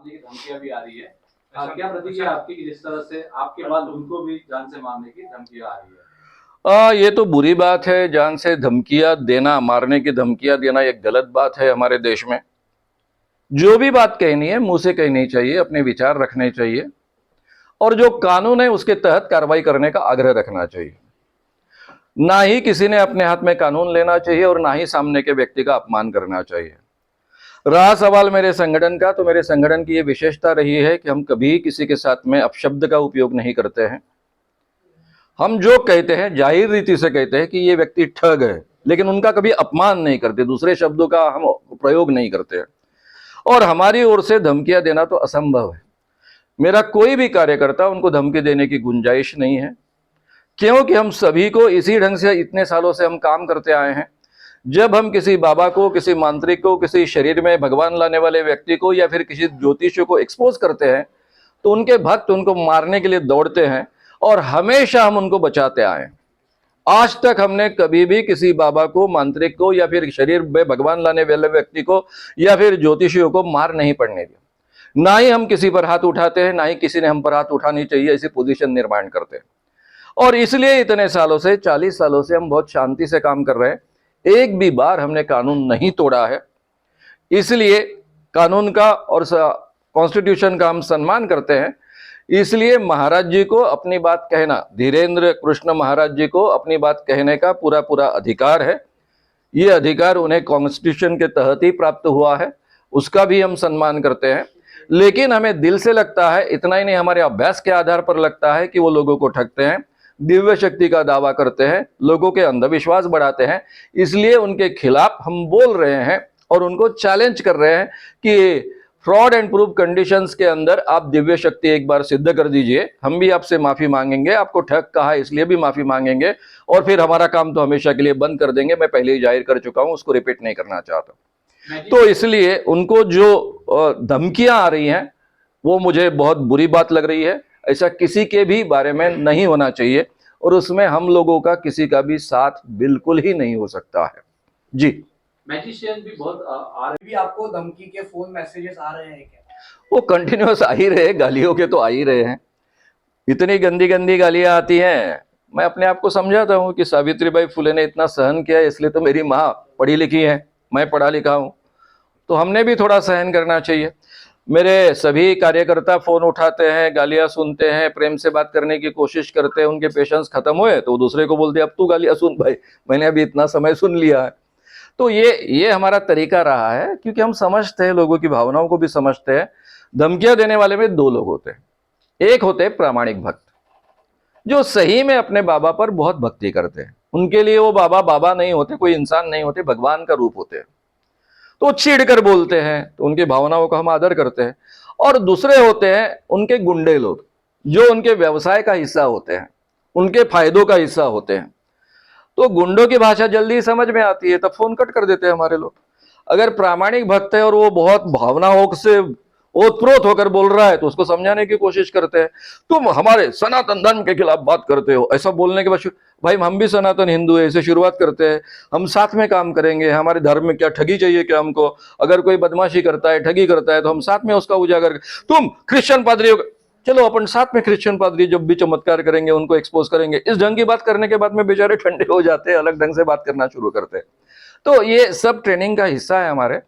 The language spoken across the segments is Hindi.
की धमकियां भी आ रही है। क्या प्रतिक्रिया आपकी कि जिस तरह से आपके बाद उनको भी जान से मारने की धमकियां आ रही है? ये तो बुरी बात है। जान से धमकियां देना, मारने की धमकियां देना एक गलत बात है हमारे देश में। जो भी बात कहनी है मुंह से कहनी चाहिए, अपने विचार रखने चाहिए और जो कानून है उसके तहत कार्रवाई करने का आग्रह रखना चाहिए। ना ही किसी ने अपने हाथ में कानून लेना चाहिए और ना ही सामने के व्यक्ति का अपमान करना चाहिए। रहा सवाल मेरे संगठन का, तो मेरे संगठन की यह विशेषता रही है कि हम कभी किसी के साथ में अपशब्द का उपयोग नहीं करते हैं। हम जो कहते हैं जाहिर रीति से कहते हैं कि ये व्यक्ति ठग है, लेकिन उनका कभी अपमान नहीं करते, दूसरे शब्दों का हम प्रयोग नहीं करते हैं। और हमारी ओर से धमकियां देना तो असंभव है। मेरा कोई भी कार्यकर्ता उनको धमकी देने की गुंजाइश नहीं है, क्योंकि हम सभी को इसी ढंग से इतने सालों से हम काम करते आए हैं। जब हम किसी बाबा को, किसी मांत्रिक को, किसी शरीर में भगवान लाने वाले व्यक्ति को या फिर किसी ज्योतिषी को एक्सपोज करते हैं, तो उनके भक्त उनको मारने के लिए दौड़ते हैं और हमेशा हम उनको बचाते आए। आज तक हमने कभी भी किसी बाबा को, मांत्रिक को या फिर शरीर में भगवान लाने वाले व्यक्ति को या फिर ज्योतिषियों को मार नहीं पड़ने दिया। ना ही हम किसी पर हाथ उठाते हैं, ना ही किसी ने हम पर हाथ उठानी चाहिए, ऐसी पोजीशन निर्माण करते हैं। और इसलिए इतने सालों से, 40 सालों से हम बहुत शांति से काम कर रहे हैं। एक भी बार हमने कानून नहीं तोड़ा है। इसलिए कानून का और कॉन्स्टिट्यूशन का हम सम्मान करते हैं। इसलिए महाराज जी को अपनी बात कहना, धीरेन्द्र कृष्ण महाराज जी को अपनी बात कहने का पूरा पूरा अधिकार है। ये अधिकार उन्हें कॉन्स्टिट्यूशन के तहत ही प्राप्त हुआ है, उसका भी हम सम्मान करते हैं। लेकिन हमें दिल से लगता है, इतना ही नहीं हमारे अभ्यास के आधार पर लगता है कि वो लोगों को ठगते हैं, दिव्य शक्ति का दावा करते हैं, लोगों के अंधविश्वास बढ़ाते हैं। इसलिए उनके खिलाफ हम बोल रहे हैं और उनको चैलेंज कर रहे हैं कि फ्रॉड एंड प्रूफ कंडीशंस के अंदर आप दिव्य शक्ति एक बार सिद्ध कर दीजिए, हम भी आपसे माफी मांगेंगे। आपको ठग कहा इसलिए भी माफी मांगेंगे और फिर हमारा काम तो हमेशा के लिए बंद कर देंगे। मैं पहले ही जाहिर कर चुका हूं, उसको रिपीट नहीं करना चाहता। तो इसलिए उनको जो धमकियां आ रही हैं वो मुझे बहुत बुरी बात लग रही है। ऐसा किसी के भी बारे में नहीं होना चाहिए और उसमें हम लोगों का किसी का भी साथ बिल्कुल ही नहीं हो सकता है। जी। मैजिशियन भी बहुत आ रहे भी आपको धमकी के फोन मैसेजेस आ रहे हैं क्या? वो कंटिन्यूअस आ ही रहे, गालियों के तो आ ही रहे हैं। इतनी गंदी गंदी गालियां आती हैं। मैं अपने आप को समझाता हूं कि सावित्रीबाई फुले ने इतना सहन किया, इसलिए तो मेरी माँ पढ़ी लिखी है, मैं पढ़ा लिखा हूं, तो हमने भी थोड़ा सहन करना चाहिए। मेरे सभी कार्यकर्ता फोन उठाते हैं, गालियां सुनते हैं, प्रेम से बात करने की कोशिश करते हैं। उनके पेशेंस खत्म हुए तो दूसरे को बोलते अब तू गालियां सुन भाई, मैंने अभी इतना समय सुन लिया है। तो ये हमारा तरीका रहा है, क्योंकि हम समझते हैं, लोगों की भावनाओं को भी समझते हैं। धमकियां देने वाले में दो लोग होते हैं। एक होते हैं प्रामाणिक भक्त, जो सही में अपने बाबा पर बहुत भक्ति करते हैं। उनके लिए वो बाबा बाबा नहीं होते, कोई इंसान नहीं होते, भगवान का रूप होते हैं। तो चिढ़ कर बोलते हैं, तो उनकी भावनाओं का हम आदर करते हैं। और दूसरे होते हैं उनके गुंडे लोग, जो उनके व्यवसाय का हिस्सा होते हैं, उनके फायदों का हिस्सा होते हैं। तो गुंडों की भाषा जल्दी समझ में आती है, तब फोन कट कर देते हैं हमारे लोग। अगर प्रामाणिक भक्त है और वो बहुत भावनाओं से ओतप्रोत होकर बोल रहा है, तो उसको समझाने की कोशिश करते हैं। तुम हमारे सनातन धर्म के खिलाफ बात करते हो, ऐसा बोलने के बाद भाई हम भी सनातन हिंदू है, इसे शुरुआत करते हैं, हम साथ में काम करेंगे। हमारे धर्म में क्या ठगी चाहिए क्या हमको? अगर कोई बदमाशी करता है, ठगी करता है, तो हम साथ में उसका उजागर। तुम क्रिश्चियन पादरी, चलो अपन साथ में क्रिश्चियन पादरी जब भी चमत्कार करेंगे उनको एक्सपोज करेंगे। इस ढंग की बात करने के बाद में बेचारे ठंडे हो जाते हैं, अलग ढंग से बात करना शुरू करते हैं। तो ये सब ट्रेनिंग का हिस्सा है हमारे।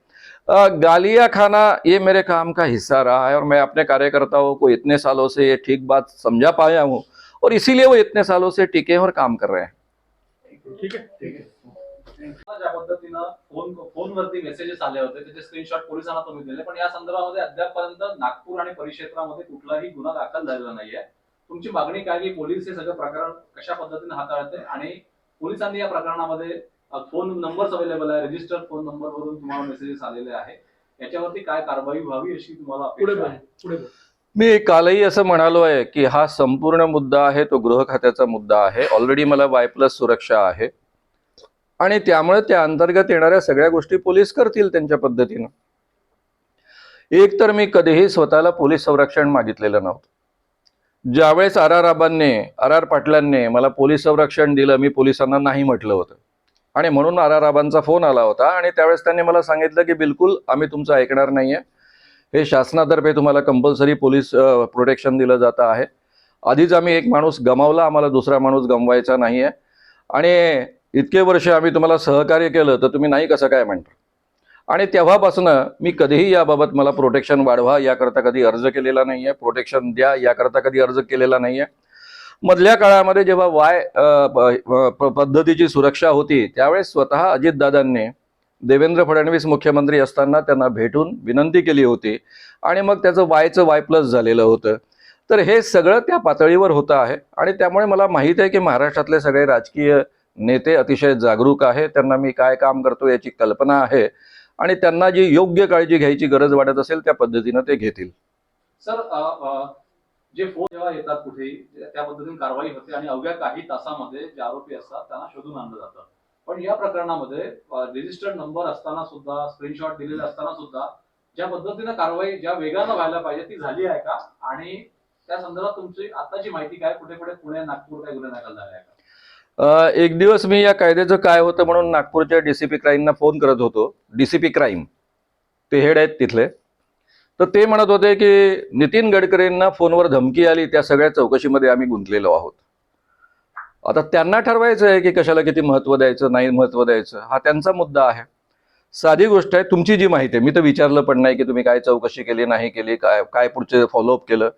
गालियां खाना ये मेरे काम का हिस्सा रहा है और मैं अपने कार्यकर्ताओं को इतने सालों से ये ठीक बात समझा पाया हूं और इसीलिए वो इतने सालों से टिके और काम कर रहे हैं। ठीक है। ज्या पद्धतीनं फोनवरती मेसेजेस आले होते त्याचे स्क्रीनशॉट पोलिसांना तुम्ही दिले, पण या संदर्भामध्ये अद्यापपर्यंत नागपूर आणि परिक्षेत्रामध्ये कुठलाही गुन्हा दाखल झालेला नाहीये। तुमची मागणी काय की पोलीस हे सगळं प्रकरण कशा पद्धतीने हाताळते आणि पोलिसांनी या प्रकरणामध्ये फोन नंबर्स अवेलेबल आहे, रजिस्टर्ड फोन नंबरवरून तुम्हाला मेसेजेस आलेले आहे, याच्यावरती काय कारवाई व्हावी अशी तुम्हाला अपेक्षा आहे? मी कालही असं म्हणालो आहे की हा संपूर्ण मुद्दा आहे तो गृह खात्याचा मुद्दा आहे। ऑलरेडी मला Y+ सुरक्षा आहे आणि त्यामुळे त्या अंतर्गत येणाऱ्या सगळ्या गोष्टी पोलीस करतील त्यांच्या पद्धतीनं। एक तर मी कधीही स्वतःला पोलीस संरक्षण मागितलेलं नव्हतं। ज्यावेळेस RR पाटलांनी मला पोलीस संरक्षण दिलं, मी पोलिसांना नाही म्हटलं होतं आणि म्हणून RR आबांचा फोन आला होता आणि त्यावेळेस त्यांनी मला सांगितलं की बिलकुल आम्ही तुमचं ऐकणार नाहीये, हे शासनातर्फे तुम्हाला कंपल्सरी पोलीस प्रोटेक्शन दिलं जातं आहे. आधीच आम्ही एक माणूस गमावला, आम्हाला दुसरा माणूस गमवायचा नाही आहे. आणि इतके वर्ष आम्ही तुम्हाला सहकार्य केलं तर तुम्ही नाही कसं काय म्हणता. आणि तेव्हापासून मी कधीही याबाबत मला प्रोटेक्शन वाढवा याकरता कधी अर्ज केलेला नाही आहे, प्रोटेक्शन द्या याकरता कधी अर्ज केलेला नाही आहे. मधल्या काळामध्ये जेव्हा पद्धतीची सुरक्षा होती त्यावेळेस स्वतः अजितदादांनी देवेंद्र फडणवीस मुख्यमंत्री असताना त्यांना भेटून विनंती केली होती आणि मग त्याचं Y+, झालेलं होतं. तर हे सगळं त्या पातळीवर होतं आहे. आणि त्यामुळे मला माहीत आहे की महाराष्ट्रातले सगळे राजकीय नेते अतिशय जागरूक आहे, त्यांना मी काय काम करतो याची कल्पना आहे आणि त्यांना जी योग्य काळजी घ्यायची गरज वाटत असेल त्या पद्धतीनं ते घेतील. सर, जे फोन जेव्हा येतात कुठेही त्या पद्धतीने कारवाई होते आणि अवघ्या काही तासामध्ये जे आरोपी असतात त्यांना शोधून आणलं जातं. पण या प्रकरणामध्ये रजिस्टर्ड नंबर असताना सुद्धा, स्क्रीनशॉट दिलेले असताना सुद्धा ज्या पद्धतीनं कारवाई ज्या वेगानं व्हायला पाहिजे ती झाली आहे का? आणि त्या संदर्भात तुमची आताची माहिती काय? कुठे कुठे पुणे, नागपूर काही गुन्हे दाखल झाले आहे का? एक दिवस मी या कायद्याचं काय होतं म्हणून नागपूरच्या DCP क्राईमना फोन करत होतो. DCP क्राईम ते हेड आहेत तिथले. तर ते म्हणत होते की नितीन गडकरींना फोनवर धमकी आली, त्या सगळ्या चौकशीमध्ये आम्ही गुंतलेलो आहोत. आता त्यांना ठरवायचं आहे की कशाला किती महत्त्व द्यायचं, नाही महत्त्व द्यायचं, हा त्यांचा मुद्दा आहे. साधी गोष्ट आहे, तुमची जी माहिती आहे, मी तर विचारलं पण नाही की तुम्ही काय चौकशी केली नाही केली, काय काय पुढचे फॉलोअप केलं.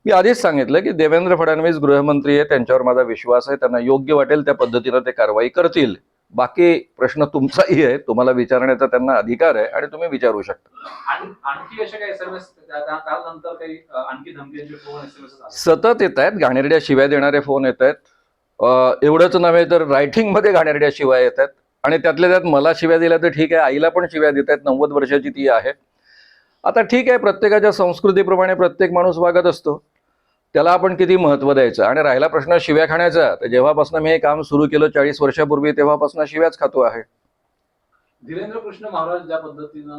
मी आधीच सांगितलं की देवेंद्र फडणवीस गृहमंत्री आहे, त्यांच्यावर माझा विश्वास आहे, त्यांना योग्य वाटेल त्या पद्धतीनं ते कारवाई करतील. बाकी प्रश्न तुमचाही आहे, तुम्हाला विचारण्याचा त्यांना अधिकार आहे आणि तुम्ही विचारू शकता. आणखी असे काही SMS त्यानंतर काही आणखी धमकीचे फोन SMS आले? सतत येत आहेत, घाणेरड्या शिव्या देणारे फोन येत आहेत. एवढंच नव्हे तर रायटिंगमध्ये घाणेरड्या शिव्या येत आहेत. आणि त्यातल्या त्यात मला शिव्या दिल्या तर ठीक आहे, आईला पण शिव्या देत आहेत. 90 वर्षाची ती आहे. आता ठीक आहे, प्रत्येकाच्या संस्कृतीप्रमाणे प्रत्येक माणूस वागत असतो, त्याला आपण किती महत्त्व द्यायचं. आणि राहिला प्रश्न शिव्या खाण्याचा, तर जेव्हापासून मी हे काम सुरू केलं 40 वर्षापूर्वी तेव्हापासून शिव्याच खातो आहे. धीरेंद्र कृष्ण महाराज ज्या पद्धतीनं